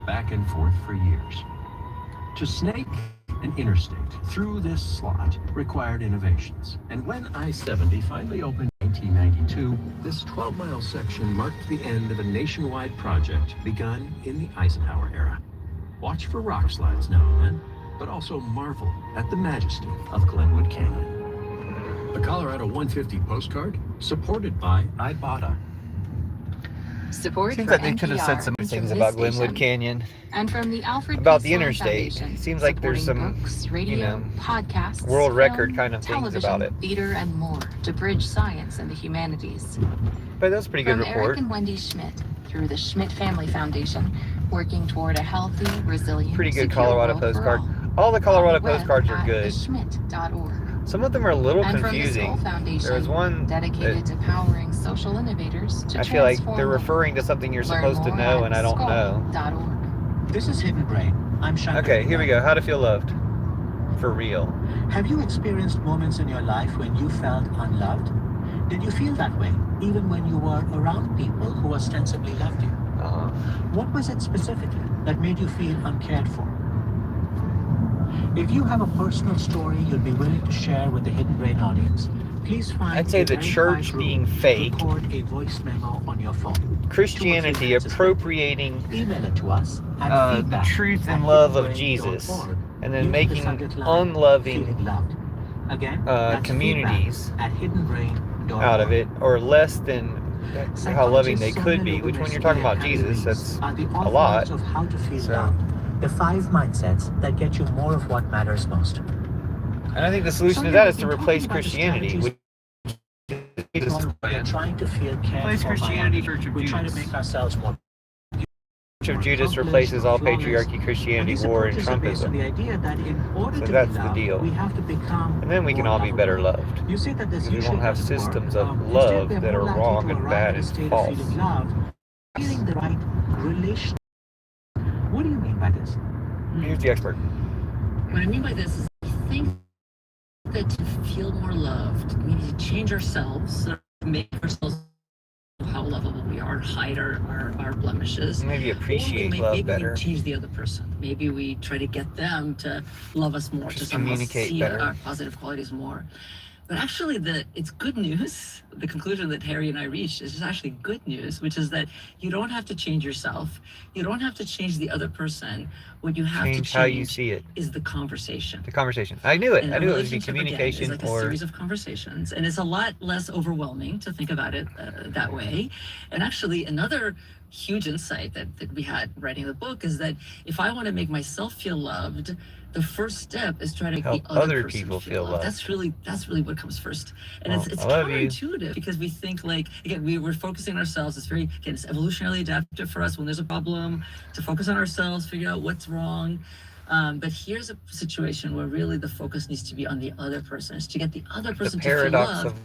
back and forth for years. To snake an interstate through this slot required innovations. And when I-70 finally opened in 1992, this 12-mile section marked the end of a nationwide project begun in the Eisenhower era. Watch for rock slides now and then, but also marvel at the majesty of Glenwood Canyon. The Colorado 150 postcard, supported by Ibotta. Support Seems for like they could have said NPR some comes things from about this Glenwood station. Canyon, And from the Alfred about P. the Sloan interstate. Foundation, Seems like there's supporting some, books, radio, podcasts, world record film, kind of things television, about it. theater, and more to bridge science and the humanities. But that's a pretty good From report. Eric and Wendy Schmidt through the Schmidt Family Foundation, working toward a healthy, resilient, Pretty good secure Colorado world for postcard. all. All the Colorado On the web postcards are at good. theschmidt.org. Some of them are a little And from the Skoll confusing. Foundation, There was one dedicated that to powering social innovators to I feel like transform they're the referring to something you're world. supposed to Learn know more and at I don't know. skoll.org. This is Hidden Brain. I'm Shankar. Okay, here we go. How to feel loved. For real. Have you experienced moments in your life when you felt unloved? Did you feel that way, even when you were around people who ostensibly loved you? What was it specifically that made you feel uncared for? If you have a personal story you'd be willing to share with the Hidden Brain audience, please find I'd say a the very church quiet room being to fake, record a voice memo on your phone. Christianity 2 or 3 minutes is appropriating Email it to us at the feedback truth and at love of hiddenbrain.org. Jesus, and then Use the making subject line, unloving "Feeling loved." Again, that's communities feedback at hiddenbrain.org. out of it, or less than how loving they could be, which when you're talking about Jesus, that's are the a lot. authors of How to Feel So- Loved, the 5 mindsets that get you more of what matters most. And I think the solution to that is to replace Christianity with Jesus. We're trying to feel cared Replace for by Christianity, others. Church of We're trying to Judas. make ourselves more Church of Judas replaces all patriarchy, Christianity, war, and Trumpism. the idea that in order So to that's be the loved, deal. we have to become And then we can more all be better lovable. loved. You say that this Because we usually won't have doesn't work. systems of Instead, love we're that more are likely wrong to and arrive bad at a and state of false. feeling loved, feeling the right relation. What do you mean by this? Here's the expert. What I mean by this is I think that to feel more loved, we need to change ourselves, sort of make ourselves how lovable we are, hide our blemishes. Maybe appreciate Or love maybe better. we change the other person. Maybe we try to get them to love us more, Just to somehow communicate see better. our positive qualities more. But actually, it's good news. The conclusion that Harry and I reached is actually good news, which is that you don't have to change yourself. You don't have to change the other person. What you have to Change change how you see it. is the conversation. The conversation. I knew it. And I a knew it would be relationship, again, communication is like a or series of conversations, and it's a lot less overwhelming to think about it that way. And actually, another huge insight that we had writing the book is that if I want to make myself feel loved, the first step is trying to help make the other other person people feel loved. That's really what comes first. And Well, it's I love you. counterintuitive because we think like, again, we're focusing on ourselves. It's very, again, it's evolutionarily adaptive for us when there's a problem to focus on ourselves, figure out what's wrong. But here's a situation where really the focus needs to be on the other person, is to get the other the person to feel paradox loved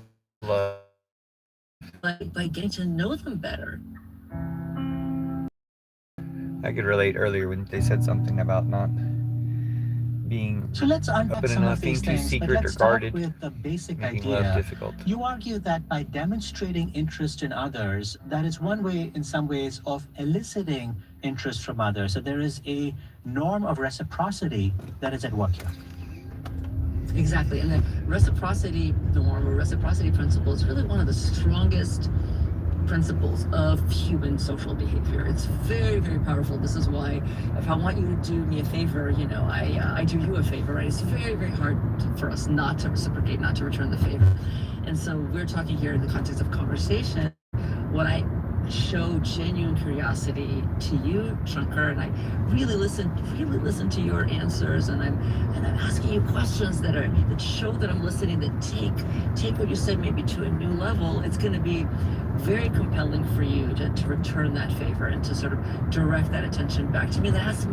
of love. by getting to know them better. I could relate earlier when they said something about not being So let's unpack open some enough, of being these too things, but secret or let's start guarded, with the basic making love idea. difficult. You argue that by demonstrating interest in others, that is one way, in some ways, of eliciting interest from others. So there is a norm of reciprocity that is at work here. Exactly. And the reciprocity norm or reciprocity principle is really one of the strongest principles of human social behavior. It's very, very powerful. This is why if I want you to do me a favor, I do you a favor, right? It's very, very hard for us not to reciprocate, not to return the favor. And so we're talking here in the context of conversation. When I show genuine curiosity to you, Shankar, and I really listen to your answers, and I'm asking you questions that show that I'm listening, that take what you said maybe to a new level, it's going to be very compelling for you to return that favor and to sort of direct that attention back to me, that asks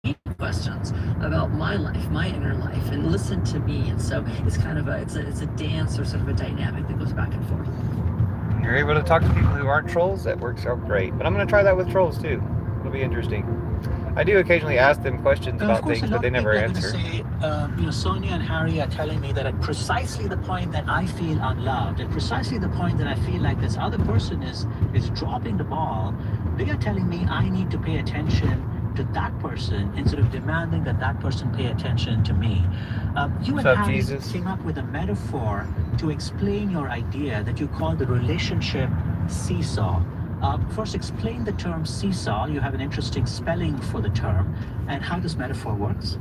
me questions about my life, my inner life, and listen to me. And so it's kind of it's a dance or sort of a dynamic that goes back and forth. You're able to talk to people who aren't trolls, that works out great. But I'm going to try that with trolls too. It'll be interesting. I do occasionally ask them questions about things, but they never answer. Say, Sonia and Harry are telling me that at precisely the point that I feel unloved, at precisely the point that I feel like this other person is dropping the ball, they are telling me I need to pay attention to that person instead of demanding that that person pay attention to me. You and What's up, Harry Jesus? came up with a metaphor to explain your idea that you call the relationship seesaw. First, explain the term seesaw. You have an interesting spelling for the term, and how this metaphor works.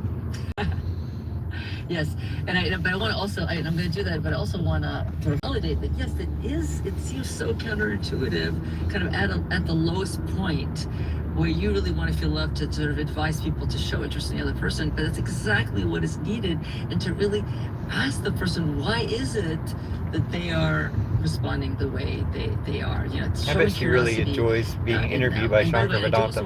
Yes, but I want to also, I'm going to do that, but I also want to sort of validate that, yes, it seems so counterintuitive, kind of at the lowest point where you really want to feel loved to sort of advise people to show interest in the other person, but that's exactly what is needed, and to really ask the person, why is it that they are responding the way they are? You know, I bet she really enjoys being interviewed by Shankar Vedantam.